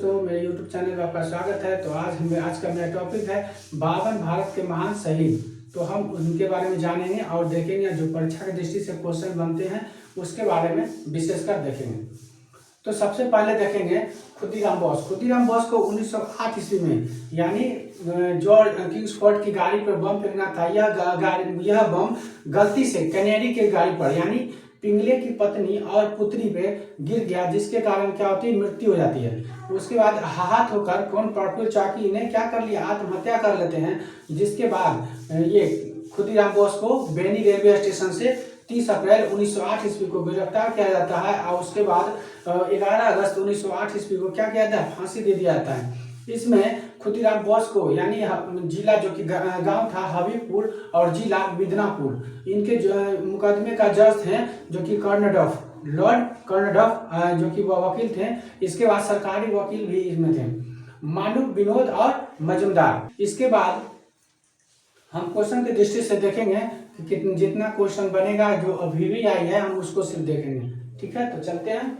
दोस्तों, मेरे YouTube channel में आपका स्वागत है। तो आज का मेरा टॉपिक है 52 भारत के महान शहीद। तो हम उनके बारे में जानेंगे और देखेंगे जो परीक्षा की दृष्टि से क्वेश्चन बनते हैं उसके बारे में विशेषकर देखेंगे। तो सबसे पहले देखेंगे खुदीराम बोस। खुदीराम बोस को 1908 ईस्वी में यानी जॉर्ज किंग्सफोर्ड की गाड़ी पर बम फेंकना था। यह बम गलती से कैनेडी की गाड़ी पर यानी पिंगले की पत्नी और पुत्री पे गिर गया, जिसके कारण क्या होती है, मृत्यु हो जाती है। उसके बाद हाथ होकर कौन प्रफुल्ल चाकी ने क्या कर लिया, आत्महत्या कर लेते हैं। जिसके बाद ये खुदीराम बोस को बेनी रेलवे स्टेशन से 30 अप्रैल 1908 ईस्वी को गिरफ्तार किया जाता है और उसके बाद 11 अगस्त 1908 ईस्वी को क्या किया जाता है, फांसी दे दिया जाता है। इसमें खुदीराम बोस को यानी जिला जो कि गांव था हबीबपुर और जिला मिदनापुर, इनके मुकदमे का जज थे जो कि लॉर्ड कर्नडफ जो कि वकील थे। इसके बाद सरकारी वकील भी इसमें थे, मानुक विनोद और मजुमदार। इसके बाद हम क्वेश्चन की दृष्टि से देखेंगे कि जितना क्वेश्चन बनेगा जो अभी भी आई है हम उसको सिर्फ देखेंगे। ठीक है, तो चलते हैं।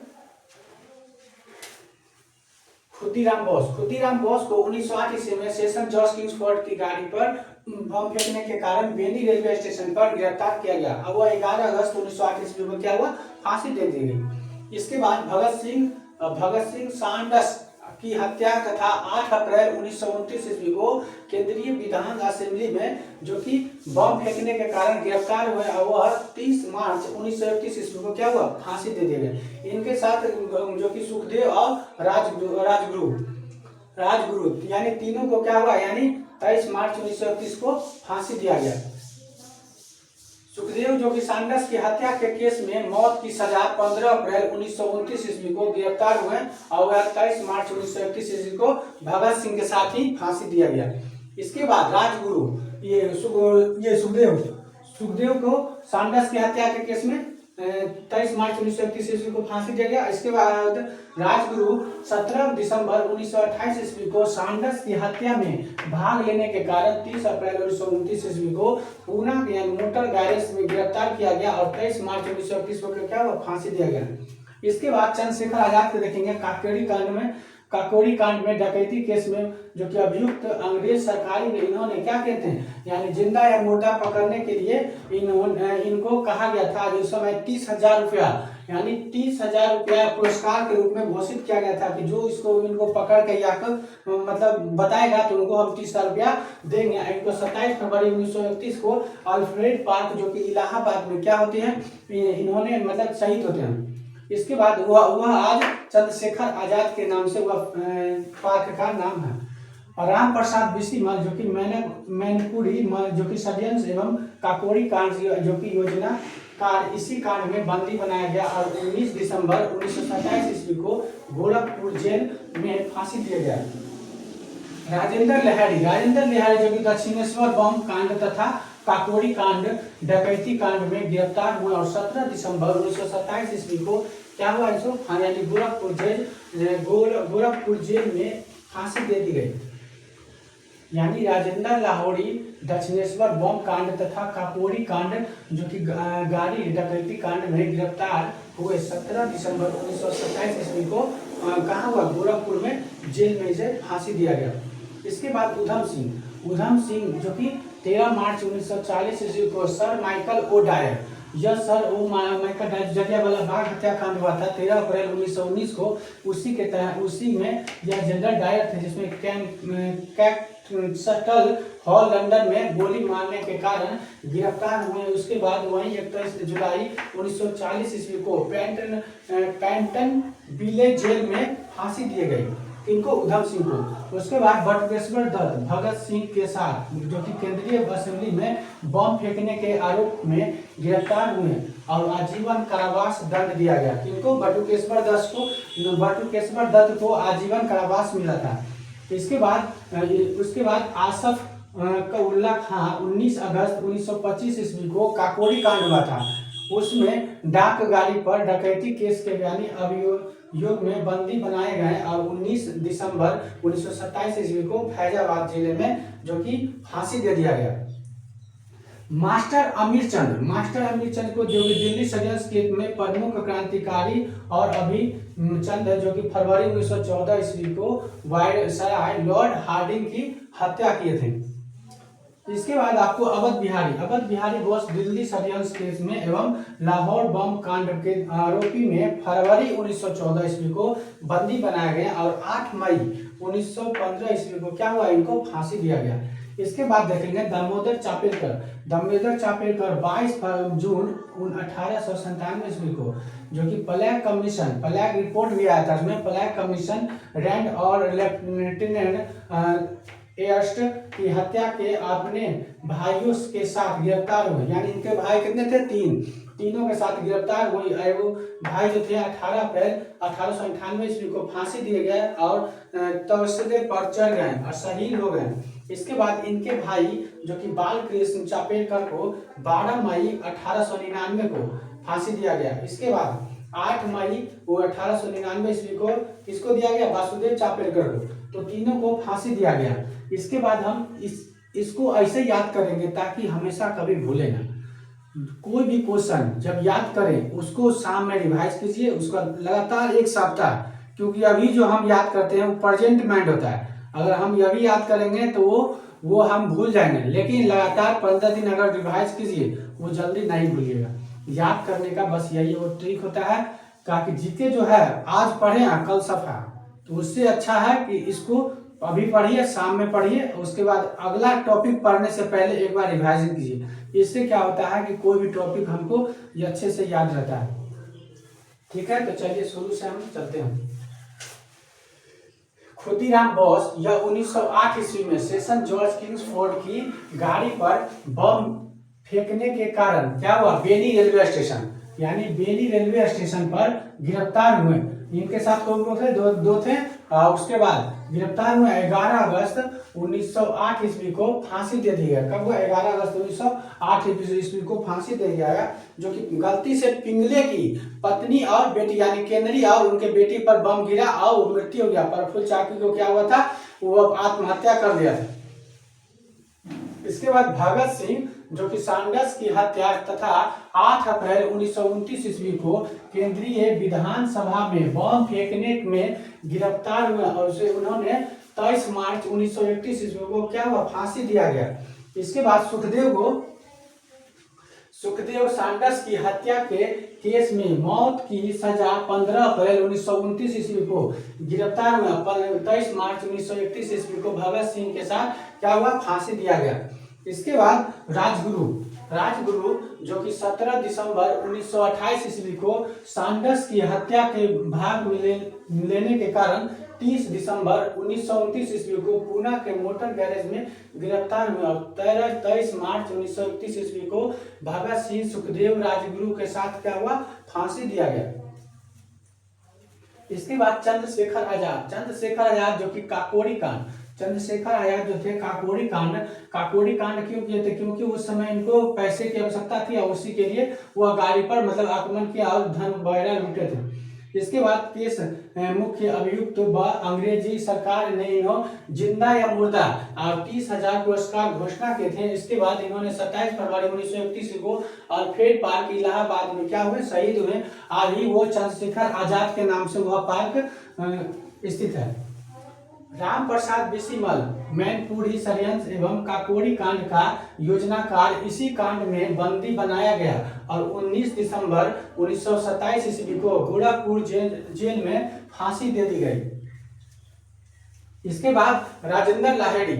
खुदीराम बोस को 1908 ईस्वी में सेशन जॉर्ज किंग्सफोर्ड की गाड़ी पर बम फेंकने के कारण बेनी रेलवे स्टेशन पर गिरफ्तार किया गया और वह 11 अगस्त 1908 ईस्वी को क्या हुआ, फांसी दे दी गई। इसके बाद भगत सिंह सांडस की हत्या तथा 8 अप्रैल 1929 ईस्वी को केंद्रीय विधान असेंबली में जो कि बम फेंकने के कारण गिरफ्तार हुए और वह 30 मार्च 1931 ईस्वी को क्या हुआ, फांसी दे दिए गए। इनके साथ जो कि सुखदेव और राजगुरु यानी तीनों को क्या हुआ, यानी 23 मार्च 1931 को फांसी दिया गया। सुखदेव जो कि सांडस की हत्या के केस में मौत की सजा 15 अप्रैल 1929 ईस्वी को गिरफ्तार हुए और 23 मार्च 1931 ईस्वी को भगत सिंह के साथ ही फांसी दिया गया। इसके बाद राजगुरु ये सुखदेव को सांडस की हत्या के केस में 23 मार्च 1931 ईस्वी को फांसी दिया गया। इसके बाद राजगुरु 17 दिसंबर 1928 ईस्वी को सांडस की हत्या में भाग लेने के कारण 30 अप्रैल 1929 ईस्वी को पूना के मोटर गैरेज में गिरफ्तार किया गया और 23 मार्च 1931 को क्या हुआ, फांसी दिया गया। इसके बाद चंद्रशेखर आजाद को देखेंगे। काकोरी कांड में डकैती केस में जो कि अभियुक्त अंग्रेज सरकारी ने इन्होंने क्या कहते हैं, यानी जिंदा या मुर्दा पकड़ने के लिए इनको कहा गया था। जो समय 30,000 रुपया यानी 30,000 रुपया पुरस्कार के रूप में घोषित किया गया था कि जो इनको पकड़ के या मतलब बताएगा तो उनको हम 30,000 रुपया देंगे। इनको 27 फरवरी 1931 को अल्फ्रेड पार्क जो कि इलाहाबाद में क्या होते हैं, इन्होंने मतलब शहीद होते हैं। इसके बाद वह आज चंद्रशेखर आजाद के नाम से वह पार्क का नाम है। और राम प्रसाद बिस्मिल जो कि मैनपुरी जो कि षड्यंत्र एवं काकोरी कांड जो कि योजना कार, इसी कांड में बंदी बनाया गया और 19 दिसंबर 1927 ईस्वी को गोरखपुर जेल में फांसी दिया गया। राजेंद्र लहरी जो कि दक्षिणेश्वर बम कांड तथा काकोरी कांड डकैती कांड में गिरफ्तार हुए और 17 दिसंबर 1927 ईस्वी को क्या हुआ, इसको यानी गोरखपुर जेल में फांसी दे दी गई। यानी राजेंद्र लाहौरी दक्षिणेश्वर बम कांड तथा काकोरी कांड जो कि गाड़ी डकैती कांड में गिरफ्तार हुए 17 दिसंबर 1927 ईस्वी को कहाँ हुआ, गोरखपुर में जेल में इसे फांसी दिया गया। इसके बाद उधम सिंह जो कि 13 मार्च 1940 ईस्वी को sir Michael O'Dwyer Jallianwala Bagh हत्याकांड हुआ था 13 अप्रैल 1919 को। उसी में यह जनरल डायर थे जिसमें कैक्टल हॉल लंदन में गोली मारने के कारण गिरफ्तार हुए। उसके बाद वहीं 31 जुलाई 1940 ईस्वी को पैंटन विले जेल में फांसी दिए गई। इनको उधम सिंह को। उसके बाद बटुकेश्वर दत्त भगत सिंह के साथ जो कि केंद्रीय असेंबली में बम फेंकने के आरोप में गिरफ्तार हुए और आजीवन कारावास दंड दिया गया। इनको बटुकेश्वर दत्त को आजीवन कारावास मिला था। उसके बाद आसफ उल्ला खां 19 अगस्त 1925 ईस्वी को काकोरी कांड हुआ था। उसमें डाक गाड़ी पर डकैती केस के यानी अभियोग में बंदी बनाए गए और 19 दिसंबर 1927 ईस्वी को फैजाबाद जिले में जो कि फांसी दे दिया गया। मास्टर अमीर चंद को जो कि दिल्ली षड्यंत्र केस में प्रमुख क्रांतिकारी और अभी चंद है, जो कि फरवरी 1914 ईस्वी को वायसराय लॉर्ड हार्डिंग की हत्या किए थे। इसके बाद आपको अवध बिहारी बोस दिल्ली षड्यंत्र केस में एवं लाहौर बम कांड के आरोपी में फरवरी 1914 ईस्वी को बंदी बनाया गया और 8 मई 1915 ईस्वी को क्या हुआ, इनको फांसी दिया गया। इसके बाद देखेंगे दामोदर चापेलकर 22 जून 1897 ईस्वी को, जो कि प्लैग रिपोर्ट भी आया था, उसमें प्लैग कमीशन रैंड और लेफ्टिनेंट एयर्स्ट की हत्या के अपने भाइयों के साथ गिरफ्तार हुए। यानी इनके भाई कितने थे, तीनों के साथ गिरफ्तार हुए। वो भाई जो थे 18 अप्रैल 1898 ईस्वी को फांसी दिए गए और तवस्से पर चढ़ गए और शहीद हो गए। इसके बाद इनके भाई जो कि बाल कृष्ण चापेलकर को 12 मई 1899 को फांसी दिया गया। इसके बाद 8 मई वो 1899 ईस्वी को किसको दिया गया, वासुदेव चापेलकर को। तो तीनों को फांसी दिया गया। इसके बाद हम इसको ऐसे याद करेंगे ताकि हमेशा कभी भूले ना। कोई भी क्वेश्चन जब याद करें उसको शाम में रिवाइज कीजिए, उसका लगातार 1 सप्ताह, क्योंकि अभी जो हम याद करते हैं वो प्रेजेंट माइंड होता है। अगर हम अभी याद करेंगे तो वो हम भूल जाएंगे, लेकिन लगातार 15 दिन अगर रिवाइज कीजिए वो जल्दी नहीं भूलिएगा। याद करने का बस यही वो ट्रिक होता है, ताकि जीके जो है आज पढ़े कल सफा, तो उससे अच्छा है कि इसको अभी पढ़िए, शाम में पढ़िए, उसके बाद अगला टॉपिक पढ़ने से पहले एक बार रिवाइजन कीजिए। इससे क्या होता है कि कोई भी टॉपिक हमको ये अच्छे से याद रहता है। ठीक है, तो चलिए शुरू से हम चलते हैं। खुदीराम बोस यह 1908 ईस्वी में सेशन जॉर्ज किंग्सफोर्ड की गाड़ी पर बम फेंकने के कारण क्या हुआ, बेनी रेलवे स्टेशन, यानी बेनी रेलवे स्टेशन पर गिरफ्तार हुए। इनके साथ कौन थे, दो थे। उसके बाद गिरफ्तार हुए 11 अगस्त 1908 ईस्वी को फांसी दे दी गई। कब हुआ, 11 अगस्त 1908 ईस्वी को फांसी दे दिया गया, जो कि गलती से पिंगले की पत्नी और बेटी यानी केंद्री और उनके बेटी पर बम गिरा और मृत्यु हो गया। प्रफुल्ल चाकी को क्या हुआ था, वो आत्महत्या कर लिया था। इसके बाद भगत सिंह जो कि सैंडर्स की हत्या तथा 8 अप्रैल 1929 ईस्वी को केंद्रीय विधानसभा में बम फेंकने में गिरफ्तार हुए और उसे उन्होंने 23 मार्च 1931 ईस्वी को क्या हुआ, फांसी दिया गया। इसके बाद सुखदेव सैंडर्स की हत्या के केस में मौत की सजा 15 अप्रैल 1929 ईस्वी को गिरफ्तार हुआ। 23 मार्च 1931 ईस्वी को भगत सिंह के साथ क्या हुआ, फांसी दिया गया। इसके बाद राजगुरु जो कि 17 दिसंबर 1928 ईस्वी को सैंडर्स की हत्या के भाग लेने के कारण 30 दिसंबर 1929 ईस्वी को पूना के मोटर गैरेज में गिरफ्तार हुए और 23 मार्च 1931 ईस्वी को भगत सिंह सुखदेव राजगुरु के साथ क्या हुआ, फांसी दिया गया। इसके बाद चंद्रशेखर आजाद जो कि काकोरी कांड, चंद्रशेखर आजाद जो थे काकोरी कांड क्यों किए थे, क्योंकि उस समय इनको पैसे की आवश्यकता थी और उसी के लिए वह गाड़ी पर मतलब आक्रमण किया और धन वगैरह लूटे थे। इसके बाद केस मुख्य अभियुक्त अंग्रेजी सरकार ने इन्होंने जिंदा या मुर्दा और 30,000 पुरस्कार घोषणा किए थे। इसके बाद इन्होंने 27 फरवरी 1931 को अल्फ्रेड पार्क इलाहाबाद में क्या हुए, शहीद हुए। आज ही वो चंद्रशेखर आजाद के नाम से वह पार्क स्थित है। राम प्रसाद बिस्मिल मैनपुरी षड्यंत्र एवं काकोरी कांड का योजनाकार, इसी कांड में बंदी बनाया गया और 19 दिसंबर 1927 ईस्वी को गोरखपुर जेल में फांसी दे दी गई। इसके बाद राजेंद्र लाहिड़ी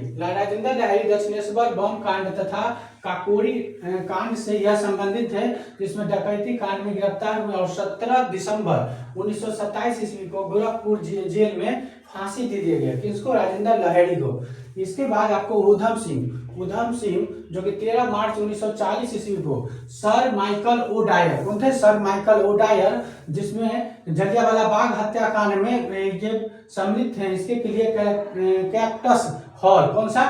दक्षिणेश्वर बम कांड तथा काकोरी कांड से यह संबंधित है, जिसमें डकैती कांड में गिरफ्तार हुए और 17 दिसंबर 1927 ईस्वी को गोरखपुर जेल में फांसी दे दिया गया। किसको, राजेंद्र लाहिड़ी को। इसके बाद आपको उधम सिंह जो कि 13 मार्च 1940 ईस्वी को सर माइकल ओडायर, कौन थे, सर माइकल ओडायर, जिसमें जलियांवाला बाग हत्याकांड में ये सम्मिलित हैं। इसके लिए कैक्टस हॉल, कौन सा,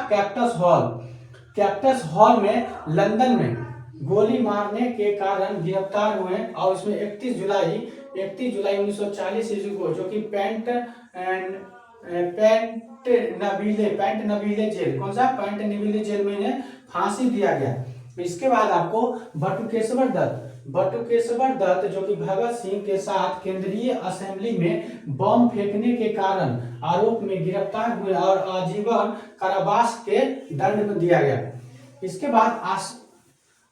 कैक्टस हॉल में लंदन में गोली मारने के कारण गिरफ्तार हुए और इसमें 31 जुलाई 1940 ईस्वी को जो कि पैंट नवीले जेल, कौन सा, पैंट नवीले जेल में इन्हें फांसी दिया गया। इसके बाद आपको बटुकेश्वर दत्त जो कि भगत सिंह के साथ केंद्रीय असेंबली में बम फेंकने के कारण आरोप में गिरफ्तार हुए और आजीवन कारावास के दंड में दिया गया। इसके बाद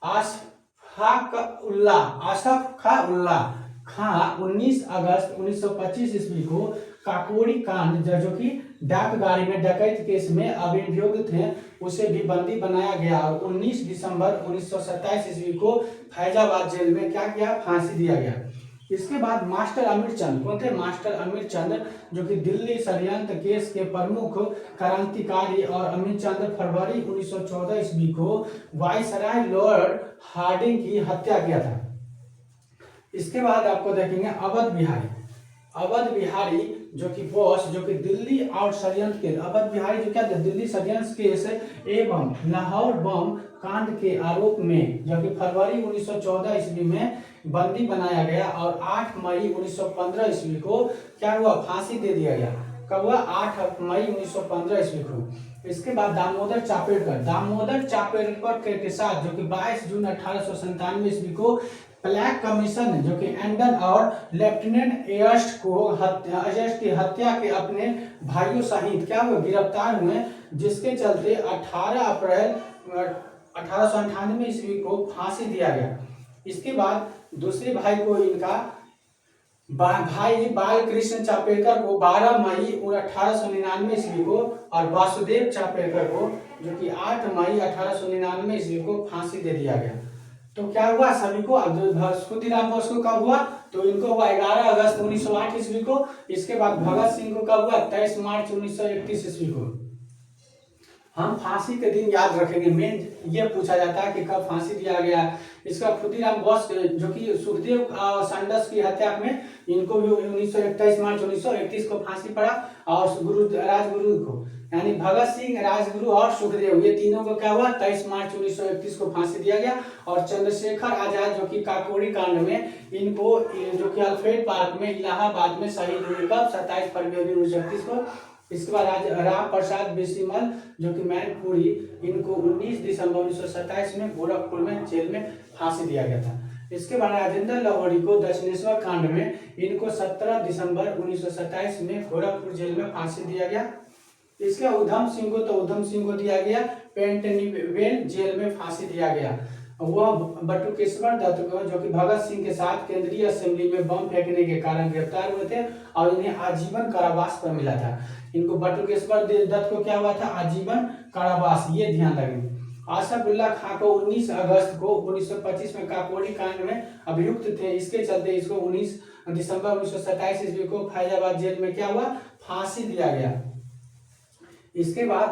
आसफ उल्लाह खां 19 अगस्त 1925 ईस्वी को काकोरी कांड जो कि डाक गाड़ी में डकैत केस में अभियुक्त थे उसे भी बंदी बनाया गया और 19 दिसंबर 1927 ईस्वी को फैजाबाद जेल में क्या किया, फांसी दिया गया। इसके बाद मास्टर अमीर चंद, कौन थे? मास्टर अमीर चंद जो कि दिल्ली षड्यंत्र केस के प्रमुख क्रांतिकारी और अमीर चंद फरवरी 1914 ईस्वी को वायसराय लॉर्ड हार्डिंग की हत्या किया था। इसके बाद आपको देखेंगे अवध बिहारी जो कि बॉस जो कि दिल्ली और षड्यंत्र केस, अवध बिहारी जो क्या थे? दिल्ली षड्यंत्र केस एवं लाहौर बम कांड के आरोप में जो कि फरवरी 1914 ईस्वी में बंदी बनाया गया और 8 मई 1915 ईस्वी को क्या हुआ, फांसी दे दिया गया। कब हुआ? 8 मई 1915 ईस्वी को। इसके बाद दामोदर चापेकर के साथ जो कि 22 जून 1897 ईस्वी को ब्लैक कमीशन जो कि एंडन और लेफ्टिनेंट एयर्स्ट की हत्या के अपने भाइयों सहित क्या हुए, गिरफ्तार हुए, जिसके चलते 18 अप्रैल 1898 ईस्वी को फांसी दिया गया। इसके बाद दूसरे भाई को इनका भाई बाल कृष्ण चापेकर को 12 मई 1899 ईस्वी को और वासुदेव चापेकर को जो कि 8 मई 1899 ईस्वी को फांसी दे दिया गया। तो क्या हुआ सभी को? खुदीराम बोस को कब हुआ? तो इनको हुआ 11 अगस्त 1908 ईस्वी को। इसके बाद भगत सिंह को कब हुआ? 23 मार्च 1931 ईस्वी को। हम फांसी के दिन याद रखेंगे, मेन ये पूछा जाता है कि कब फांसी दिया गया। इसका खुदीराम बोस जो कि सुखदेव सांडस की हत्या में इनको भी 23 मार्च 1931 को फांसी पड़ा और राजगुरु को यानी भगत सिंह, राजगुरु और सुखदेव ये तीनों को क्या हुआ, 23 मार्च 1931 को फांसी दिया गया। और चंद्रशेखर आजाद जो कि काकोरी कांड में इनको जो कि अल्फ्रेड पार्क में इलाहाबाद में शहीद हुए कब, 27 फरवरी 1931 को। इसके बाद राम प्रसाद बिस्मिल जो कि मैनपुरी इनको 19 दिसंबर 1927 में गोरखपुर में जेल में फांसी दिया गया था। इसके बाद राजेंद्र लाहौरी को दक्षिणेश्वर कांड में इनको 17 दिसंबर 1927 में गोरखपुर जेल में फांसी दिया गया। इसके उधम सिंह को दिया गया पेंटनीवेल जेल में फांसी दिया गया। वह बटुकेश्वर दत्त को जो कि भगत सिंह के साथ केंद्रीय असेंबली में बम फेंकने के कारण गिरफ्तार हुए थे और इन्हें आजीवन कारावास पर मिला था। इनको बटुकेश्वर दत्त को क्या हुआ था, आजीवन कारावास, ये ध्यान रखेंगे। आसफ उल्लाह खां को 19 अगस्त को 1925 में काकोरी कांड में अभियुक्त थे, इसके चलते इसको 19 दिसंबर 1927 ईस्वी को फैजाबाद जेल में क्या हुआ, फांसी दिया गया। इसके बाद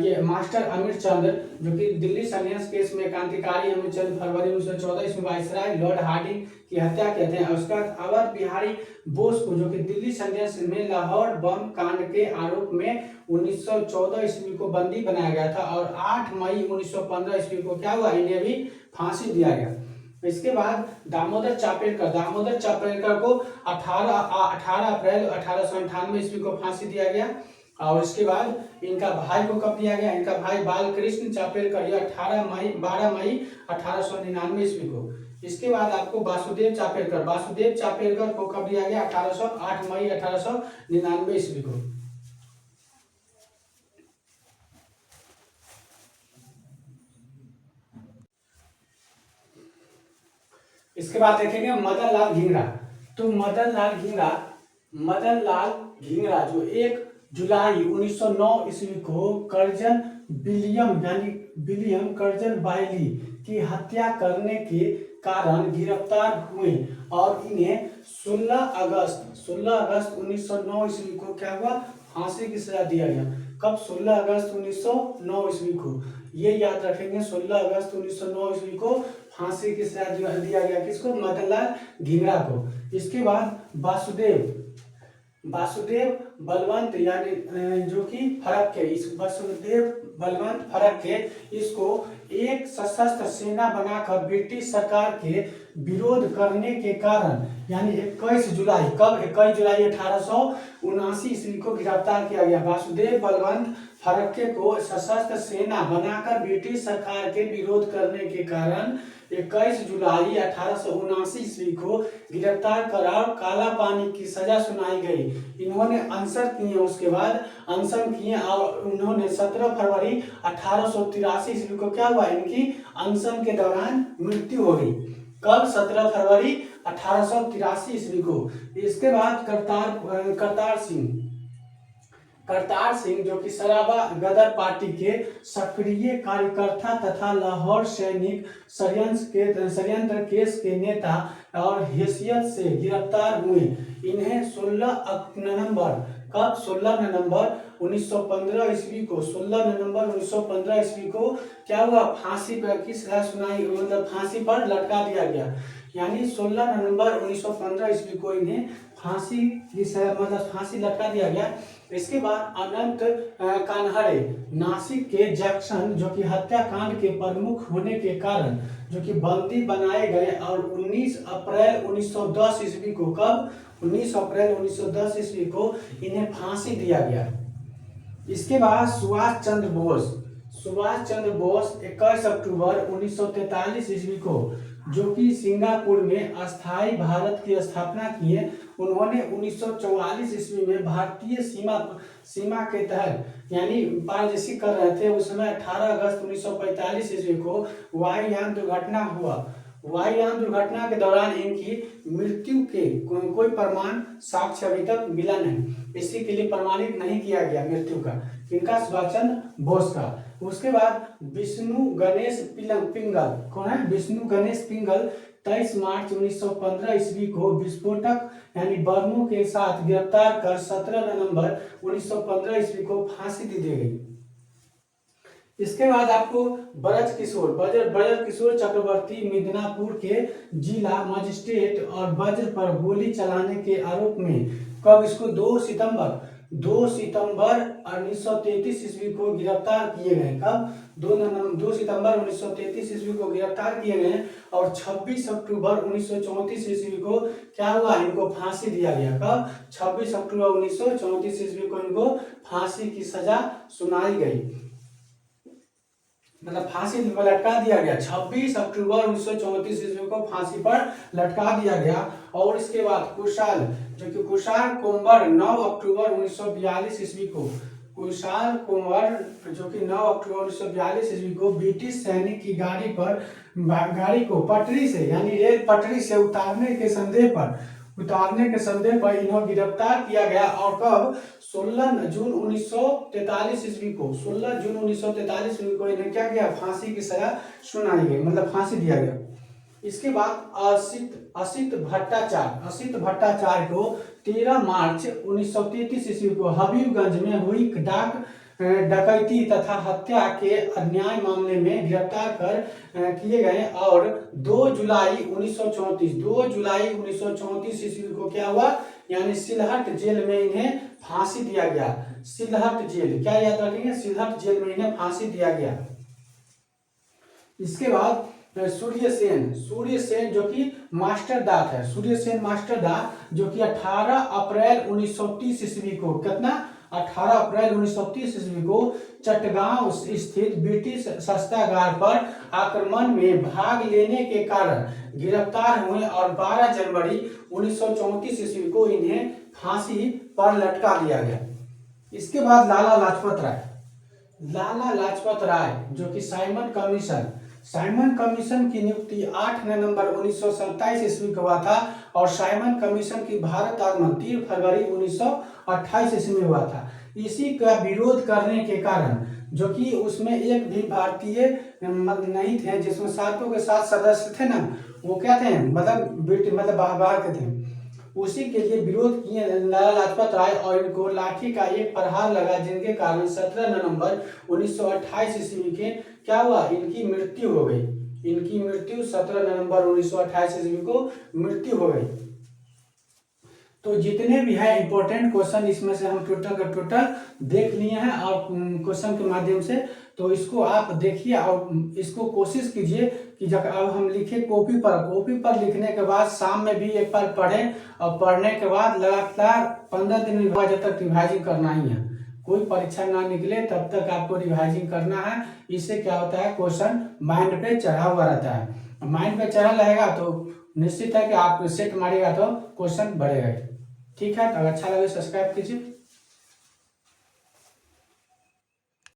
ये मास्टर अमीर चंद जो कि दिल्ली षड्यंत्र केस में क्रांतिकारी अमीर चंद फरवरी 1914 ईस्वी में वायसराय लॉर्ड हार्डिंग की हत्या कहते हैं। उसके बाद अवध बिहारी बोस को जो कि दिल्ली षड्यंत्र में लाहौर बम कांड के आरोप में 1914 ईस्वी को बंदी बनाया गया था और 8 मई 1915 ईस्वी को क्या हुआ, इन्हें भी फांसी दिया गया। इसके बाद दामोदर चापेकर को 18 अप्रैल 1898 ईस्वी को फांसी दिया गया। और इसके बाद इनका भाई को कब दिया गया, इनका भाई बाल कृष्ण चापेकर ये 12 मई 1899 ईस्वी को। इसके बाद आपको वासुदेव चापेकर को कब दिया गया, 8 मई 1899 ईस्वी को। इसके बाद देखेंगे मदन लाल धिंगरा। तो मदन लाल धिंगरा जो 1 जुलाई 1909 ईस्वी को कर्जन विलियम कर्जन बाइली की हत्या करने के कारण गिरफ्तार हुए और इन्हें 16 अगस्त 1909 ईस्वी को क्या हुआ, फांसी की सजा दिया गया। कब, 16 अगस्त 1909 ईस्वी को, ये याद रखेंगे, 16 अगस्त 1909 ईस्वी को फांसी की सजा दिया गया। किसको, मदन लाल धिंगरा को। इसके बाद वासुदेव बलवंत यानी जो कि फरक्के, इस वासुदेव बलवंत फरक्के इसको एक सशस्त्र सेना बनाकर ब्रिटिश सरकार के विरोध करने के कारण यानी 21 जुलाई, कब 21 जुलाई 1879 ईस्वी को गिरफ्तार किया गया। वासुदेव बलवंत फड़के को सशस्त्र सेना बनाकर ब्रिटिश सरकार के विरोध करने के कारण 21 जुलाई 1879 ईस्वी को गिरफ्तार कर काला पानी की सजा सुनाई गई। इन्होंने अनशन किए, उसके बाद अनशन किए और उन्होंने 17 फरवरी 1883 ईस्वी को क्या हुआ, इनकी अनशन के दौरान मृत्यु हो गई। कब? 17 फरवरी 1883 ईस्वी को। इसके बाद करतार सिंह जो कि सराबा गदर पार्टी के सक्रिय कार्यकर्ता तथा लाहौर सैनिक षड्यंत्र केस के नेता और हैसियत से गिरफ्तार हुए। इन्हें 16 नवंबर, कब? 16 नवंबर 1915 ईस्वी को, 16 नवंबर 1915 ईस्वी को क्या हुआ, फांसी पर की सजा सुनाई, मतलब फांसी पर लटका दिया गया। यानी 16 नवंबर 1915 ईस्वी को इन्हें फांसी की सजा, मतलब फांसी लटका दिया गया। इसके बाद अनंत कान्हरे नासिक के जंक्शन जो कि हत्याकांड के प्रमुख होने के कारण जो कि बंदी बनाए गए और 19 अप्रैल 1910 ईस्वी को, कब? 19 अप्रैल 1910 ईस्वी को इन्हें फांसी दिया गया। इसके बाद सुभाष चंद्र बोस 21 अक्टूबर 1943 ईस्वी को जो कि सिंगापुर में अस्थाई भारत की स्थापना किए। उन्होंने 1944 ईस्वी में भारतीय सीमा के तहत यानी पारदर्शी कर रहे थे। उस समय 18 अगस्त 1945 ईस्वी को वायुयान दुर्घटना हुआ। वायुयान दुर्घटना के दौरान इनकी मृत्यु के कोई प्रमाण साक्ष्य अभी तक मिला नहीं, इसी के लिए प्रमाणित नहीं किया गया मृत्यु का, इनका सुभाष चंद्र बोस का। उसके बाद विष्णु गणेश पिंगल, कौन है? विष्णु गणेश पिंगल 23 मार्च 1915 ईस्वी को विस्फोटक यानी बमों के साथ गिरफ्तार कर 17 नवंबर 1915 ईस्वी को फांसी दी गई। इसके बाद आपको ब्रज किशोर चक्रवर्ती मिदनापुर के जिला मजिस्ट्रेट और वज्र पर गोली चलाने के आरोप में, कब? इसको 2 सितंबर 1933 ईस्वी को गिरफ्तार किए गए। कब? 2 सितंबर 1933 ईस्वी को गिरफ्तार किए गए और 26 अक्टूबर 1934 ईस्वी को क्या हुआ, इनको फांसी दिया गया। कब? 26 अक्टूबर 1934 ईस्वी को इनको फांसी की सजा सुनाई गई, मतलब फांसी पर लटका दिया गया। 26 अक्टूबर 1934 ईस्वी को फांसी पर लटका दिया गया। और इसके बाद कुशाल कोम्बर 9 अक्टूबर 1942 ईस्वी को, कुशाल कोम्बर जो कि 9 अक्टूबर 1942 ईस्वी को ब्रिटिश सैनिक की गाड़ी को पटरी से यानी रेल पटरी से उतारने के संदेह पर इन्हें गिरफ्तार किया गया। और कब? 16 जून 1943 ईस्वी को, 16 जून 1943 ईस्वी को इन्हें क्या किया, फांसी की सजा सुनाई गई, मतलब फांसी दिया गया। इसके बाद असित भट्टाचार्य को 13 मार्च 1933 ईस्वी को हबीबगंज में हुई डकैती तथा हत्या के अन्याय मामले में गिरफ्तार कर किए गए और 2 जुलाई 1934 ईस्वी को क्या हुआ, यानी सिलहट जेल में इन्हें फांसी दिया गया। सिलहट जेल, क्या याद रखेंगे? सिलहट जेल में इन्हें फांसी दिया गया। इसके बाद सूर्य सेन जो कि मास्टरदात है, सूर्य सेन मास्टरदात जो कि 18 अप्रैल 1930 ईस्वी को, कितना? 18 अप्रैल 1930 ईस्वी को चटगांव स्थित ब्रिटिश शस्त्रागार पर आक्रमण में भाग लेने के कारण गिरफ्तार हुए और 12 जनवरी 1934 ईस्वी को इन्हें फांसी पर लटका दिया गया। इसके बाद लाला लाजपत राय जो कि साइमन कमीशन की नियुक्ति 8 नवंबर 1927 ईस्वी को हुआ था और साइमन कमीशन की भारत आगमन 3 फरवरी 1928 ईस्वी में हुआ था। इसी का विरोध करने के कारण जो कि उसमें एक भी भारतीय नहीं थे, जिसमें 7 सदस्य थे ना, वो क्या थे, मतलब बाहर के थे, उसी के लिए विरोध किए लाला लाजपत राय और इनको लाठी का एक प्रहार लगा, जिनके कारण 17 नवंबर 1928 ईस्वी के क्या हुआ, इनकी मृत्यु हो गई। इनकी मृत्यु 17 नवंबर 1928 ईस्वी को मृत्यु हो गई। तो जितने भी है इंपॉर्टेंट क्वेश्चन इसमें से हम टोटल का टोटल देख लिए हैं और क्वेश्चन के माध्यम से। तो इसको आप देखिए और इसको कोशिश कीजिए कि जब अब हम लिखे कॉपी पर लिखने के बाद शाम में भी एक बार पढ़ें और पढ़ने के बाद लगातार 15 दिन जब तक रिवाइजिंग करना ही है। कोई परीक्षा ना निकले तब तक आपको रिवाइजिंग करना है। इससे क्या होता है, क्वेश्चन माइंड पे चढ़ा हुआ रहता है। माइंड पे चढ़ा रहेगा तो निश्चित है कि आप सेट मारिएगा तो क्वेश्चन बढ़ेगा। ठीक है, तो अगर अच्छा लगे सब्सक्राइब कीजिए।